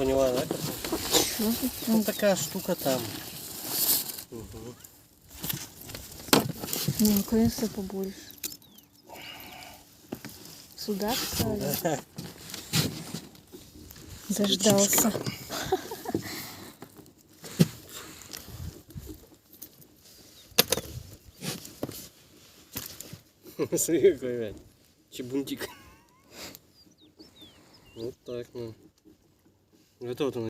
поняла, да? Что тут? Вот такая штука там. Угу. Ну, наконец-то побольше. Судак стали. Да. Дождался. Смотри, какой, блядь, чебунтик. Вот так, ну. Это вот он.